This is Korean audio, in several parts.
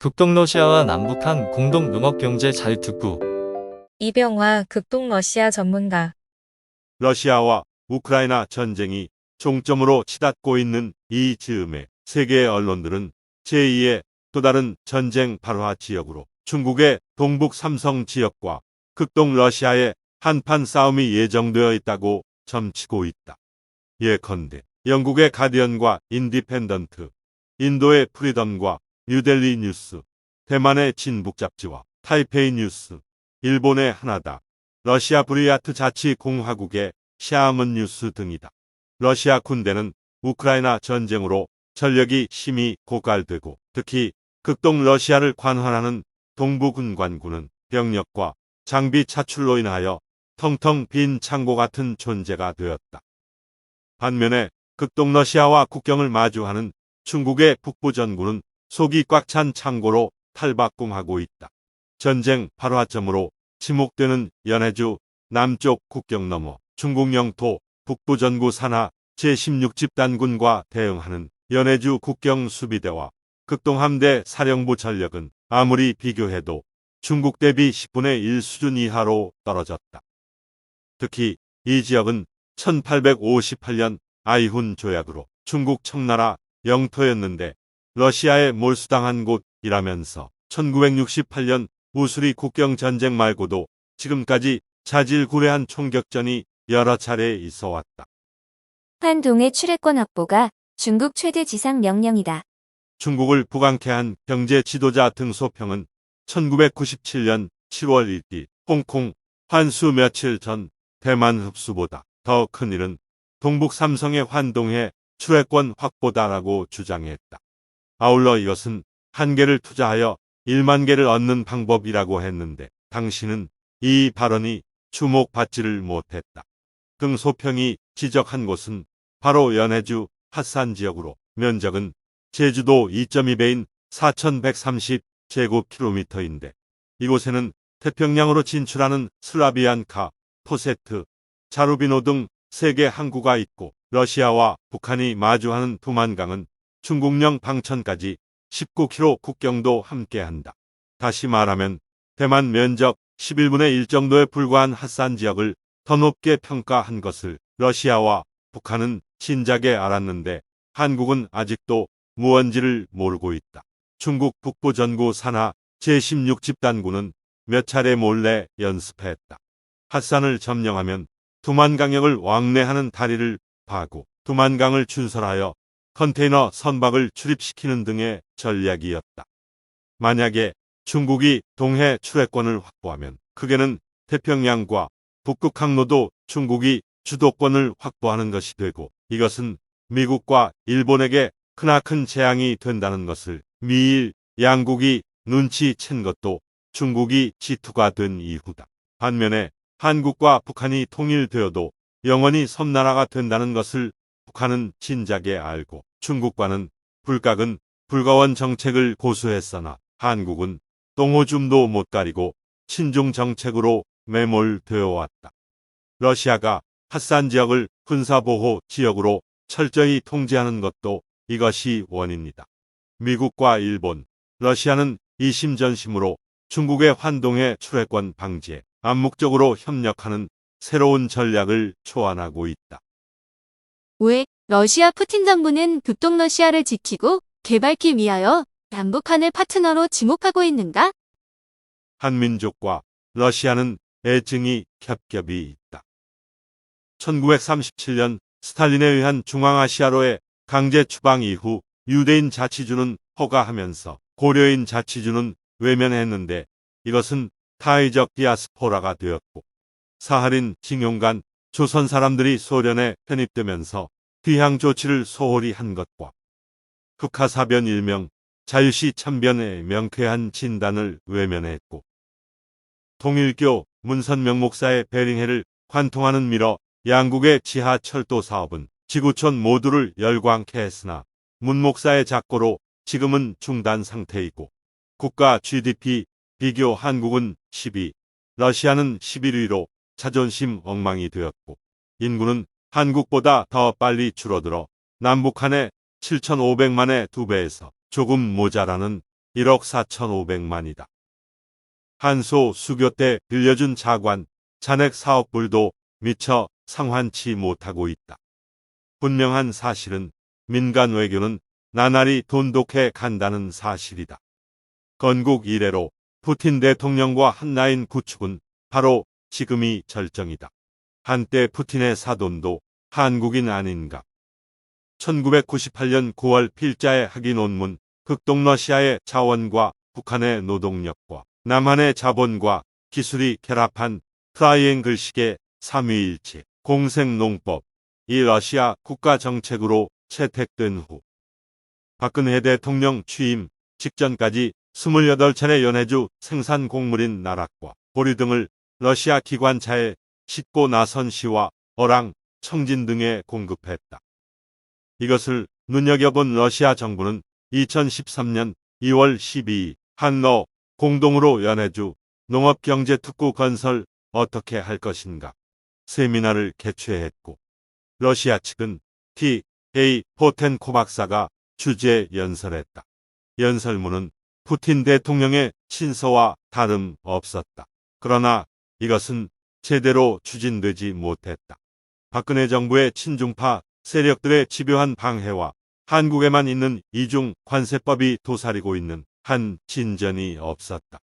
북동러시아와 남북한 공동 농업경제 잘 듣고 이병화 극동러시아 전문가. 러시아와 우크라이나 전쟁이 종점으로 치닫고 있는 이 즈음에 세계 언론들은 제2의 또 다른 전쟁 발화 지역으로 중국의 동북 삼성 지역과 극동 러시아의 한판 싸움이 예정되어 있다고 점치고 있다. 예컨대 영국의 가디언과 인디펜던트, 인도의 프리덤과 뉴델리 뉴스, 대만의 진북 잡지와 타이페이 뉴스, 일본의 하나다, 러시아 브리야트 자치공화국의 샤먼 뉴스 등이다. 러시아 군대는 우크라이나 전쟁으로 전력이 심히 고갈되고 특히 극동 러시아를 관할하는 동부군관군은 병력과 장비 차출로 인하여 텅텅 빈 창고 같은 존재가 되었다. 반면에 극동 러시아와 국경을 마주하는 중국의 북부전군은 속이 꽉 찬 창고로 탈바꿈하고 있다. 전쟁 발화점으로 지목되는 연해주 남쪽 국경 너머 중국 영토 북부전구 산하 제16집단군과 대응하는 연해주 국경수비대와 극동함대 사령부 전력은 아무리 비교해도 중국 대비 10분의 1 수준 이하로 떨어졌다. 특히 이 지역은 1858년 아이훈 조약으로 중국 청나라 영토였는데 러시아에 몰수당한 곳이라면서 1968년 우수리 국경전쟁 말고도 지금까지 자질구레한 총격전이 여러 차례 있어 왔다. 한동의 출애권 확보가 중국 최대 지상 명령이다. 중국을 북왕케 한 경제 지도자 등소평은 1997년 7월 1일 홍콩 환수 며칠 전 대만 흡수보다 더 큰 일은 동북 삼성의 환동해 출애권 확보다라고 주장했다. 아울러 이것은 한 개를 투자하여 1만 개를 얻는 방법이라고 했는데 당시는 이 발언이 주목받지를 못했다. 등소평이 지적한 곳은 바로 연해주 핫산 지역으로 면적은 제주도 2.2배인 4,130제곱킬로미터인데 이곳에는 태평양으로 진출하는 슬라비안카, 포세트, 자루비노 등 3개 항구가 있고 러시아와 북한이 마주하는 두만강은 중국령 방천까지 19km 국경도 함께한다. 다시 말하면 대만 면적 11분의 1 정도에 불과한 핫산 지역을 더 높게 평가한 것을 러시아와 북한은 진작에 알았는데 한국은 아직도 무언지를 모르고 있다. 중국 북부 전구 산하 제16집단군은 몇 차례 몰래 연습했다. 핫산을 점령하면 두만강역을 왕래하는 다리를 파고 두만강을 준설하여 컨테이너 선박을 출입시키는 등의 전략이었다. 만약에 중국이 동해 출애권을 확보하면 크게는 태평양과 북극 항로도 중국이 주도권을 확보하는 것이 되고 이것은 미국과 일본에게 크나큰 재앙이 된다는 것을 미일 양국이 눈치챈 것도 중국이 지투가 된 이후다. 반면에 한국과 북한이 통일되어도 영원히 섬나라가 된다는 것을 북한은 진작에 알고 중국과는 불가근 불가원 정책을 고수했으나 한국은 똥오줌도 못 가리고 친중 정책으로 매몰되어 왔다. 러시아가 핫산 지역을 군사보호 지역으로 철저히 통제하는 것도 이것이 원인이다. 미국과 일본, 러시아는 이심전심으로 중국의 환동의 출애권 방지에 암묵적으로 협력하는 새로운 전략을 초안하고 있다. 왜 러시아 푸틴 정부는 극동러시아를 지키고 개발기 위하여 남북한을 파트너로 지목하고 있는가? 한민족과 러시아는 애증이 겹겹이 있다. 1937년 스탈린에 의한 중앙아시아로의 강제 추방 이후 유대인 자치주는 허가하면서 고려인 자치주는 외면했는데 이것은 타의적 디아스포라가 되었고 사하린 징용간 조선 사람들이 소련에 편입되면서 귀향 조치를 소홀히 한 것과 흑하사변 일명 자유시 참변에 명쾌한 진단을 외면했고 통일교 문선명 목사의 베링해를 관통하는 미러 양국의 지하철도 사업은 지구촌 모두를 열광케 했으나 문 목사의 작고로 지금은 중단 상태이고 국가 GDP 비교 한국은 10위, 러시아는 11위로 자존심 엉망이 되었고 인구는 한국보다 더 빨리 줄어들어 남북한의 7,500만의 2배에서 조금 모자라는 1억 4,500만이다. 한소 수교 때 빌려준 자관, 잔액 4억 불도 미처 상환치 못하고 있다. 분명한 사실은 민간 외교는 나날이 돈독해 간다는 사실이다. 건국 이래로 푸틴 대통령과 한라인 구축은 바로 지금이 절정이다. 한때 푸틴의 사돈도 한국인 아닌가. 1998년 9월 필자의 학위 논문 극동러시아의 자원과 북한의 노동력과 남한의 자본과 기술이 결합한 트라이앵글식의 삼위일체 공생농법, 이 러시아 국가정책으로 채택된 후 박근혜 대통령 취임 직전까지 28차례 연해주 생산 곡물인 나락과 보리 등을 러시아 기관차에 싣고 나선 시와 어랑, 청진 등에 공급했다. 이것을 눈여겨본 러시아 정부는 2013년 2월 12일 한러 공동으로 연해주 농업경제특구 건설 어떻게 할 것인가 세미나를 개최했고 러시아 측은 T.A. 포텐코 박사가 주재 연설했다. 연설문은 푸틴 대통령의 친서와 다름없었다. 그러나 이것은 제대로 추진되지 못했다. 박근혜 정부의 친중파 세력들의 집요한 방해와 한국에만 있는 이중 관세법이 도사리고 있는 한 진전이 없었다.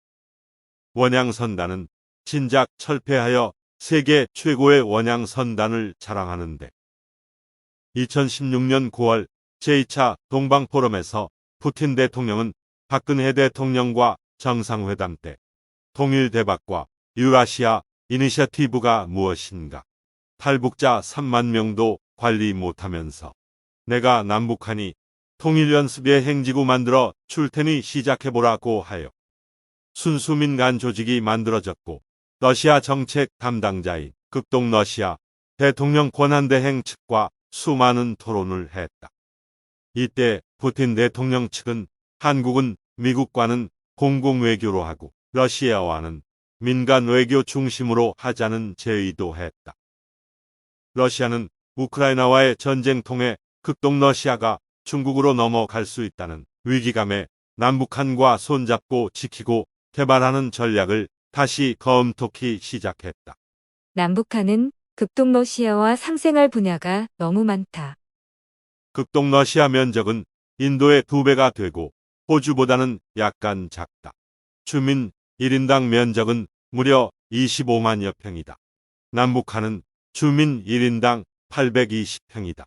원양선단은 진작 철폐하여 세계 최고의 원양선단을 자랑하는데 2016년 9월 제2차 동방포럼에서 푸틴 대통령은 박근혜 대통령과 정상회담 때 통일대박과 유라시아 이니셔티브가 무엇인가? 탈북자 3만 명도 관리 못하면서 내가 남북한이 통일연습의 행지구 만들어 줄 테니 시작해보라고 하여 순수 민간 조직이 만들어졌고 러시아 정책 담당자인 극동러시아 대통령 권한대행 측과 수많은 토론을 했다. 이때 푸틴 대통령 측은 한국은 미국과는 공공외교로 하고 러시아와는 민간 외교 중심으로 하자는 제의도 했다. 러시아는 우크라이나와의 전쟁 통해 극동러시아가 중국으로 넘어갈 수 있다는 위기감에 남북한과 손잡고 지키고 개발하는 전략을 다시 검토하기 시작했다. 남북한은 극동러시아와 상생할 분야가 너무 많다. 극동러시아 면적은 인도의 2배가 되고 호주보다는 약간 작다. 주민 1인당 면적은 무려 25만여 평이다. 남북한은 주민 1인당 820평이다.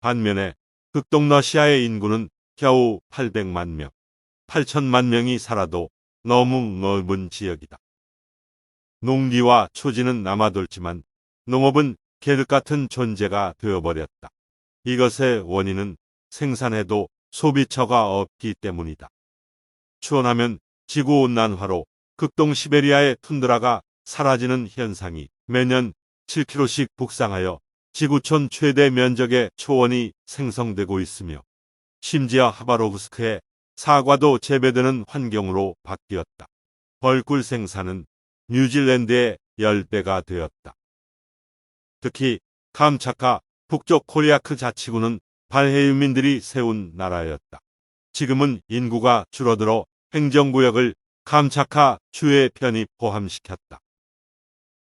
반면에 극동러시아의 인구는 겨우 800만 명, 8천만 명이 살아도 너무 넓은 지역이다. 농기와 초지는 남아돌지만 농업은 계륵 같은 존재가 되어버렸다. 이것의 원인은 생산해도 소비처가 없기 때문이다. 추원하면 지구온난화로 극동 시베리아의 툰드라가 사라지는 현상이 매년 7km씩 북상하여 지구촌 최대 면적의 초원이 생성되고 있으며 심지어 하바로브스크의 사과도 재배되는 환경으로 바뀌었다. 벌꿀 생산은 뉴질랜드의 10배가 되었다. 특히 캄차카 북쪽 코리아크 자치구는 발해유민들이 세운 나라였다. 지금은 인구가 줄어들어 행정구역을 캄차카 주에 편입 포함시켰다.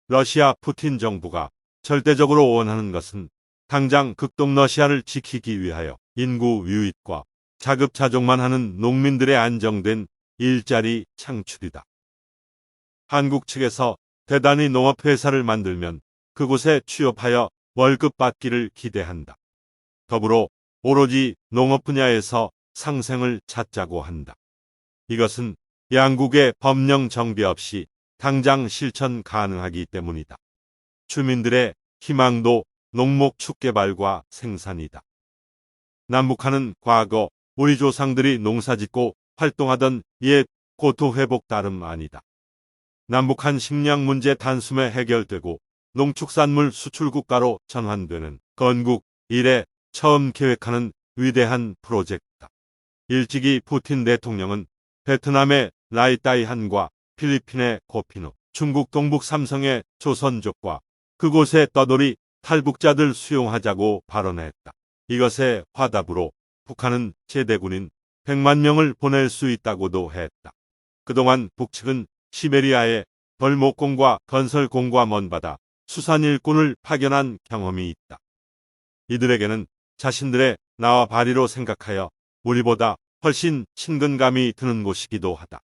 러시아 푸틴 정부가 절대적으로 원하는 것은 당장 극동러시아를 지키기 위하여 인구 유입과 자급자족만 하는 농민들의 안정된 일자리 창출이다. 한국 측에서 대단히 농업회사를 만들면 그곳에 취업하여 월급 받기를 기대한다. 더불어 오로지 농업 분야에서 상생을 찾자고 한다. 이것은 양국의 법령 정비 없이 당장 실천 가능하기 때문이다. 주민들의 희망도 농목 축개발과 생산이다. 남북한은 과거 우리 조상들이 농사짓고 활동하던 옛 고토 회복 다름 아니다. 남북한 식량 문제 단숨에 해결되고 농축산물 수출 국가로 전환되는 건국 이래 처음 계획하는 위대한 프로젝트다. 일찍이 푸틴 대통령은 베트남의 라이따이한과 필리핀의 고피누, 중국 동북 삼성의 조선족과 그곳에 떠돌이 탈북자들 수용하자고 발언했다. 이것에 화답으로 북한은 제대군인 100만 명을 보낼 수 있다고도 했다. 그동안 북측은 시베리아에 벌목공과 건설공과 먼바다 수산 일꾼을 파견한 경험이 있다. 이들에게는 자신들의 나와 바리로 생각하여 우리보다 훨씬 친근감이 드는 곳이기도 하다.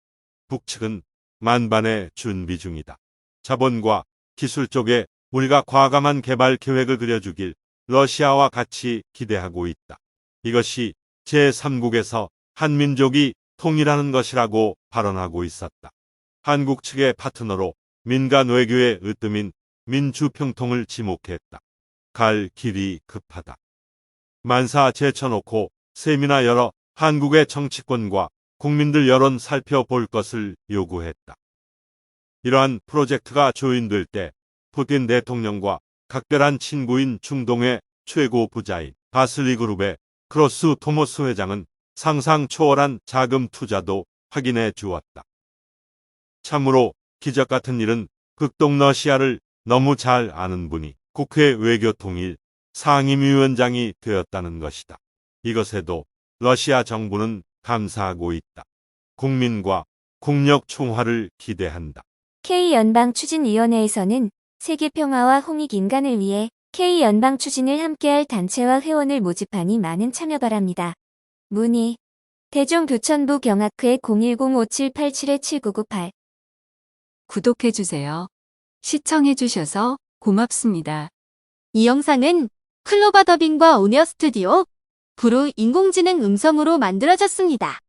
북측은 만반의 준비 중이다. 자본과 기술 쪽에 우리가 과감한 개발 계획을 그려주길 러시아와 같이 기대하고 있다. 이것이 제3국에서 한민족이 통일하는 것이라고 발언하고 있었다. 한국 측의 파트너로 민간 외교의 으뜸인 민주평통을 지목했다. 갈 길이 급하다. 만사 제쳐놓고 세미나 열어 한국의 정치권과 국민들 여론 살펴볼 것을 요구했다. 이러한 프로젝트가 조인될 때 푸틴 대통령과 각별한 친구인 중동의 최고 부자인 바슬리 그룹의 크로스 토머스 회장은 상상 초월한 자금 투자도 확인해 주었다. 참으로 기적 같은 일은 극동 러시아를 너무 잘 아는 분이 국회 외교통일 상임위원장이 되었다는 것이다. 이것에도 러시아 정부는 감사하고 있다. 국민과 국력 총화를 기대한다. K연방추진위원회에서는 세계평화와 홍익인간을 위해 K연방추진을 함께할 단체와 회원을 모집하니 많은 참여 바랍니다. 문의 대종교천부 경학회 010-5787-7998 구독해주세요. 시청해주셔서 고맙습니다. 이 영상은 클로버 더빙과 오네어 스튜디오, 브루 인공지능 음성으로 만들어졌습니다.